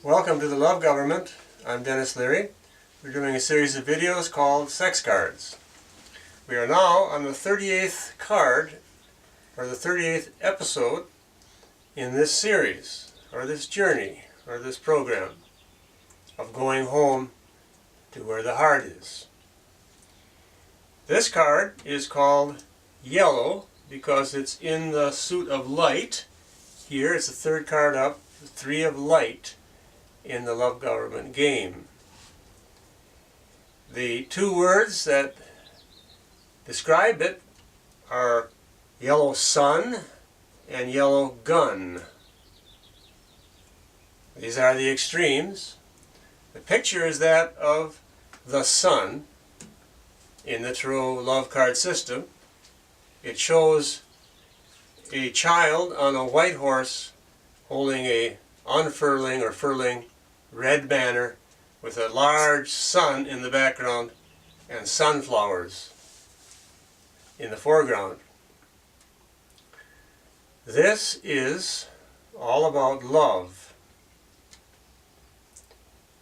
Welcome to the Love Government. I'm Dennis Leary. We're doing a series of videos called Sex Cards. We are now on the 38th card, or the 38th episode in this series, or this journey, or this program of going home to where the heart is. This card is called Yellow because it's in the suit of light. Here it's the third card up, the 3 of light in the Love Government game. The 2 words that describe it are yellow sun and yellow gun. These are the extremes. The picture is that of the sun in the Tarot love card system. It shows a child on a white horse holding a unfurling or furling red banner with a large sun in the background and sunflowers in the foreground. This is all about love.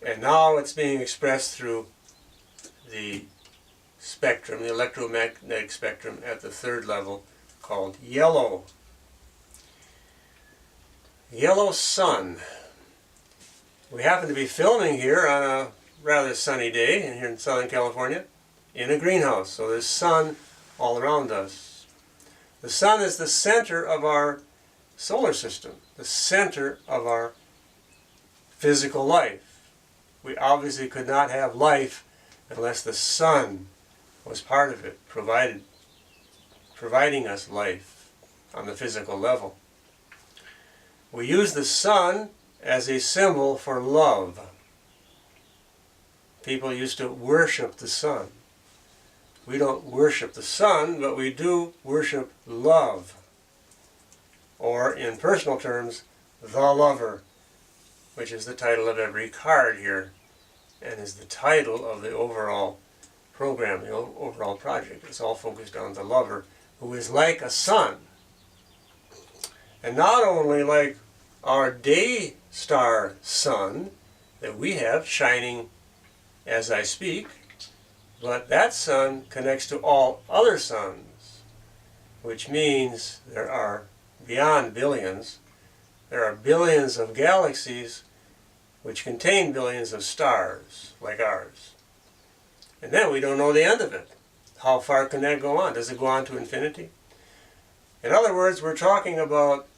And now it's being expressed through the spectrum, the electromagnetic spectrum at the 3rd level, called yellow. Yellow sun. We happen to be filming here on a rather sunny day here in Southern California in a greenhouse, so there's sun all around us. The sun is the center of our solar system, the center of our physical life. We obviously could not have life unless the sun was part of it, providing us life on the physical level. We use the sun as a symbol for love. People used to worship the sun. We don't worship the sun, but we do worship love. Or, in personal terms, the lover, which is the title of every card here, and is the title of the overall program, the overall project. It's all focused on the lover, who is like a sun. And not only like our day star sun that we have shining as I speak, but that sun connects to all other suns, which means there are, beyond billions, there are billions of galaxies which contain billions of stars like ours. And then we don't know the end of it. How far can that go on? Does it go on to infinity? In other words, we're talking about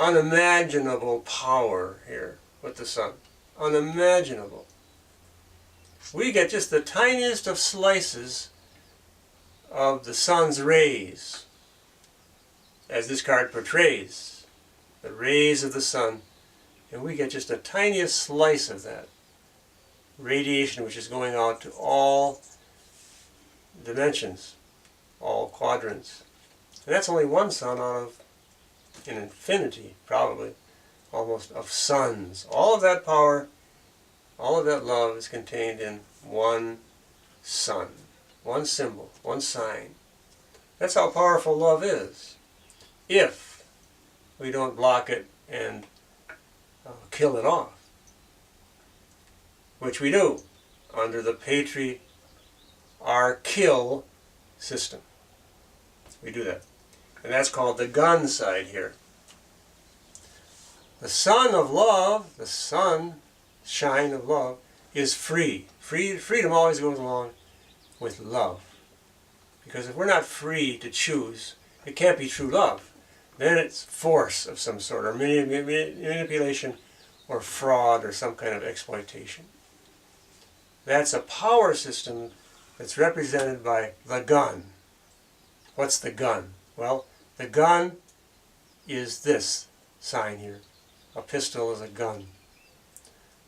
unimaginable power here with the sun. Unimaginable. We get just the tiniest of slices of the sun's rays, as this card portrays, the rays of the sun, and we get just the tiniest slice of that radiation, which is going out to all dimensions, all quadrants. And that's only one sun out of an infinity, probably, almost, of suns. All of that power, all of that love is contained in one sun, one symbol, one sign. That's how powerful love is, if we don't block it and kill it off, which we do under the patriarchal system. We do that. And that's called the gun side here. The sun of love, the sunshine of love, is free. Freedom always goes along with love. Because if we're not free to choose, it can't be true love. Then it's force of some sort, or manipulation, or fraud, or some kind of exploitation. That's a power system that's represented by the gun. What's the gun? Well, the gun is this sign here. A pistol is a gun.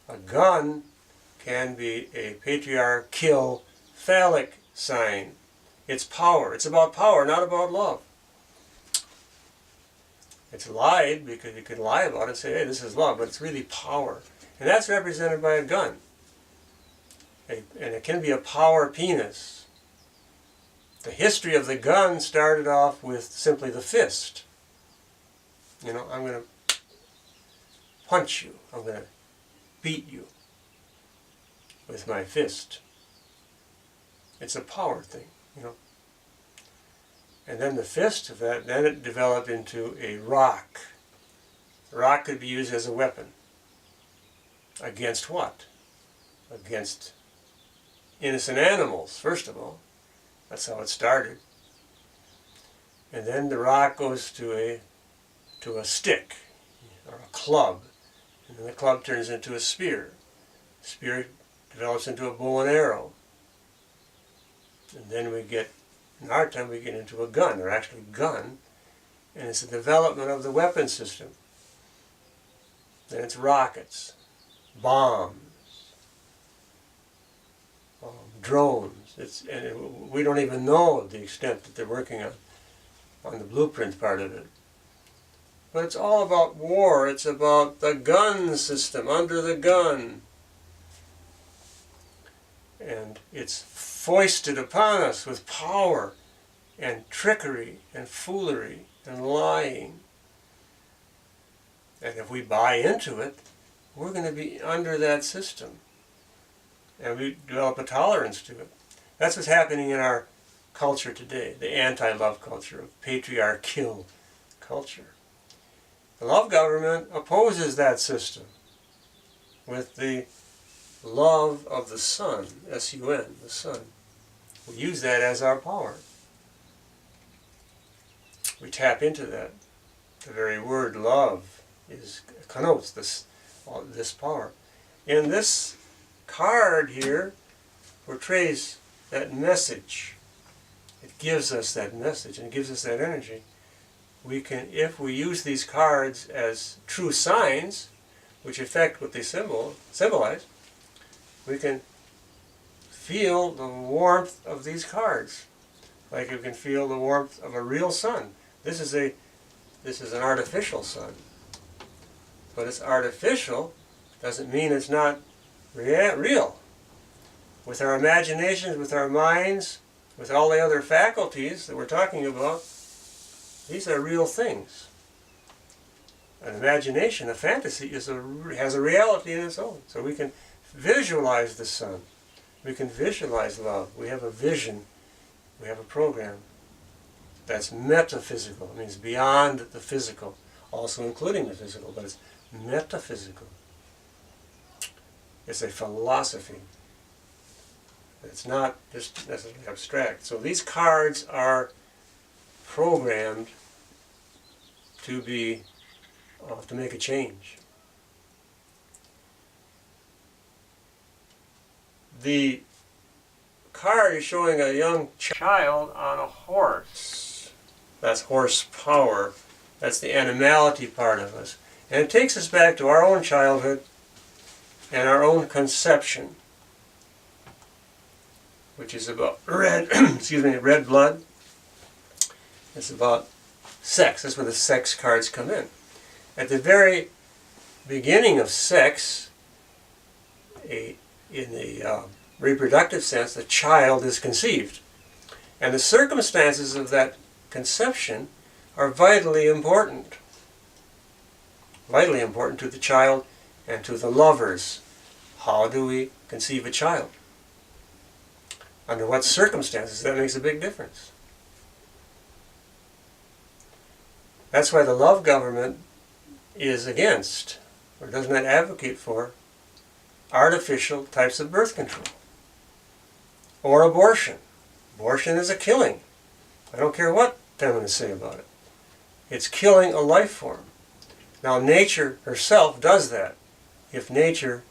A gun can be a patriarchal phallic sign. It's power. It's about power, not about love. It's lied because you can lie about it and say, hey, this is love, but it's really power. And that's represented by a gun. And it can be a power penis. The history of the gun started off with simply the fist. You know, I'm going to punch you. I'm going to beat you with my fist. It's a power thing, you know. And then the fist of that, then it developed into a rock. The rock could be used as a weapon. Against what? Against innocent animals, first of all. That's how it started. And then the rock goes to a stick, or a club. And then the club turns into a spear. The spear develops into a bow and arrow. And then we get, in our time, we get into a gun, or actually gun. And it's the development of the weapon system. Then it's rockets, bombs, drones. We don't even know the extent that they're working on the blueprint part of it. But it's all about war. It's about the gun system, under the gun. And it's foisted upon us with power and trickery and foolery and lying. And if we buy into it, we're going to be under that system. And we develop a tolerance to it. That's what's happening in our culture today, the anti-love culture, patriarchal culture. The love government opposes that system with the love of the Son, S-U-N, the Son. We use that as our power. We tap into that. The very word love connotes this power. In this card here portrays that message. It gives us that message and it gives us that energy. We can, if we use these cards as true signs, which affect what they symbolize, we can feel the warmth of these cards, like you can feel the warmth of a real sun. This is an artificial sun, but it's artificial doesn't mean it's not real. With our imaginations, with our minds, with all the other faculties that we're talking about, these are real things. An imagination, a fantasy, has a reality in its own. So we can visualize the sun. We can visualize love. We have a vision. We have a program that's metaphysical. It means beyond the physical, also including the physical, but it's metaphysical. It's a philosophy. It's not just necessarily abstract. So these cards are programmed to make a change. The card is showing a young child on a horse. That's horsepower. That's the animality part of us. And it takes us back to our own childhood and our own conception, which is about red blood. It's about sex. That's where the sex cards come in. At the very beginning of sex, in the reproductive sense, the child is conceived. And the circumstances of that conception are vitally important. Vitally important to the child and to the lovers. How do we conceive a child? Under what circumstances? That makes a big difference. That's why the love government is against, or does not advocate for, artificial types of birth control. Or abortion. Abortion is a killing. I don't care what feminists say about it. It's killing a life form. Now nature herself does that. If nature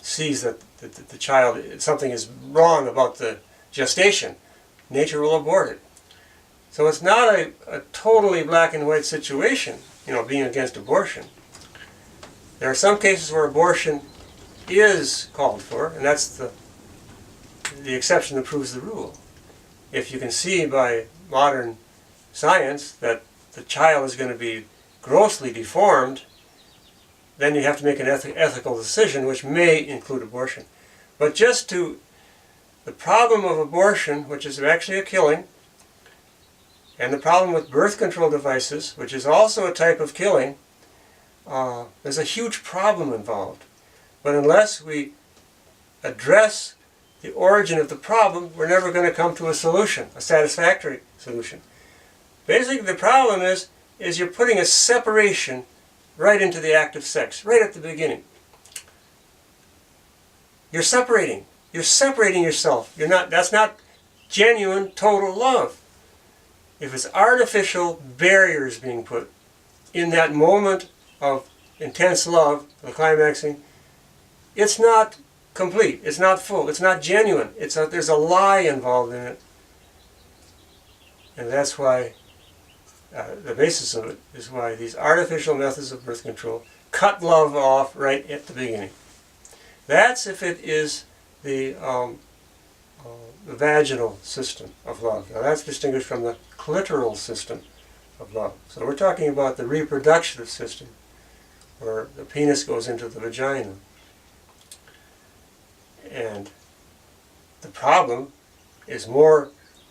sees that the child, something is wrong about the gestation, nature will abort it. So it's not a totally black and white situation, being against abortion. There are some cases where abortion is called for, and that's the exception that proves the rule. If you can see by modern science that the child is going to be grossly deformed, then you have to make an ethical decision, which may include abortion. But the problem of abortion, which is actually a killing, and the problem with birth control devices, which is also a type of killing, there's a huge problem involved. But unless we address the origin of the problem, we're never going to come to a solution, a satisfactory solution. Basically, the problem is you're putting a separation right into the act of sex, right at the beginning. You're separating. You're separating yourself. That's not genuine, total love. If it's artificial barriers being put in that moment of intense love, the climaxing, it's not complete. It's not full. It's not genuine. There's a lie involved in it. And that's why the basis of it is why these artificial methods of birth control cut love off right at the beginning. That's if it is the vaginal system of love. Now that's distinguished from the clitoral system of love. So we're talking about the reproductive system, where the penis goes into the vagina. And the problem is more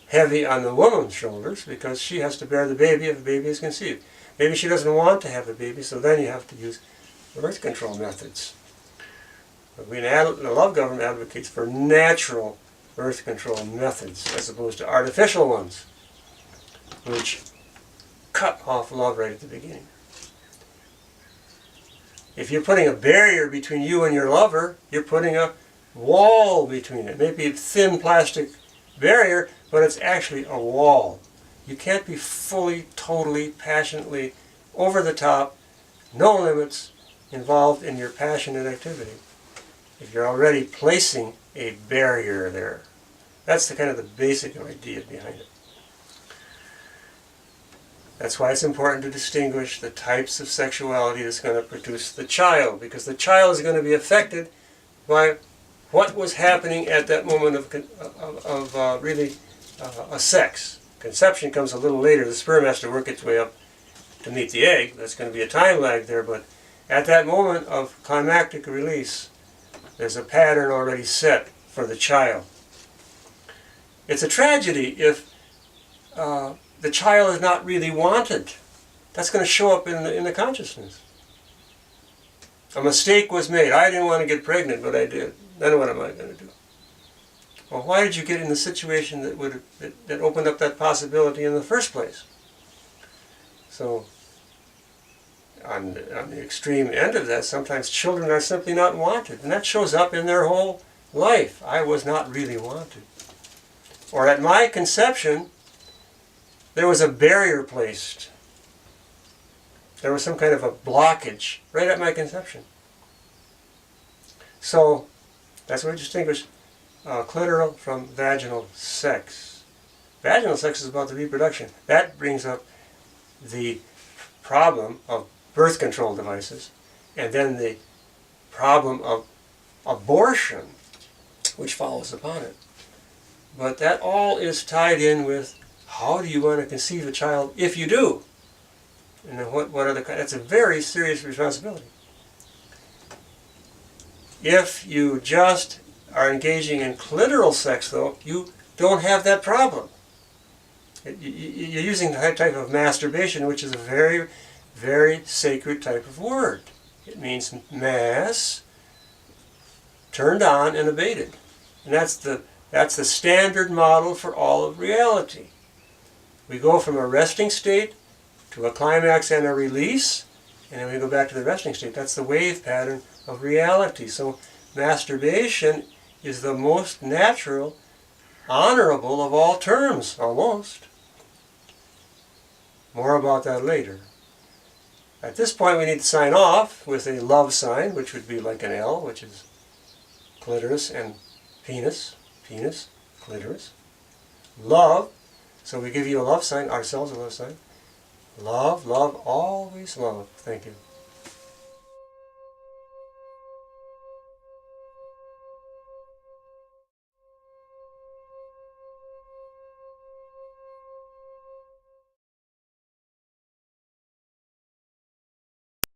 heavy on the woman's shoulders because she has to bear the baby if the baby is conceived. Maybe she doesn't want to have a baby, so then you have to use birth control methods. But the love government advocates for natural birth control methods as opposed to artificial ones, which cut off love right at the beginning. If you're putting a barrier between you and your lover, you're putting a wall between it. Maybe a thin plastic barrier, but it's actually a wall. You can't be fully, totally, passionately, over the top, no limits involved in your passionate activity if you're already placing a barrier there. That's the kind of the basic idea behind it. That's why it's important to distinguish the types of sexuality that's going to produce the child, because the child is going to be affected by what was happening at that moment of a sex. Conception comes a little later. The sperm has to work its way up to meet the egg. There's going to be a time lag there, but at that moment of climactic release, there's a pattern already set for the child. It's a tragedy if the child is not really wanted. That's going to show up in the consciousness. A mistake was made. I didn't want to get pregnant, but I did. Then what am I going to do? Well, why did you get in the situation that opened up that possibility in the first place? So, on the extreme end of that, sometimes children are simply not wanted, and that shows up in their whole life. I was not really wanted. Or at my conception, there was a barrier placed. There was some kind of a blockage right at my conception. So, that's what we distinguish clitoral from vaginal sex. Vaginal sex is about the reproduction. That brings up the problem of birth control devices, and then the problem of abortion, which follows upon it. But that all is tied in with how do you want to conceive a child if you do? And then what are that's a very serious responsibility. If you just are engaging in clitoral sex, though, you don't have that problem. You're using the type of masturbation, which is a very, very sacred type of word. It means mass, turned on and abated. And that's the standard model for all of reality. We go from a resting state to a climax and a release, and then we go back to the resting state. That's the wave pattern of reality. So masturbation is the most natural, honorable of all terms, almost. More about that later. At this point we need to sign off with a love sign, which would be like an L, which is clitoris and penis. Penis, clitoris. Love. So we give you a love sign, ourselves a love sign. Love, love, always love. Thank you.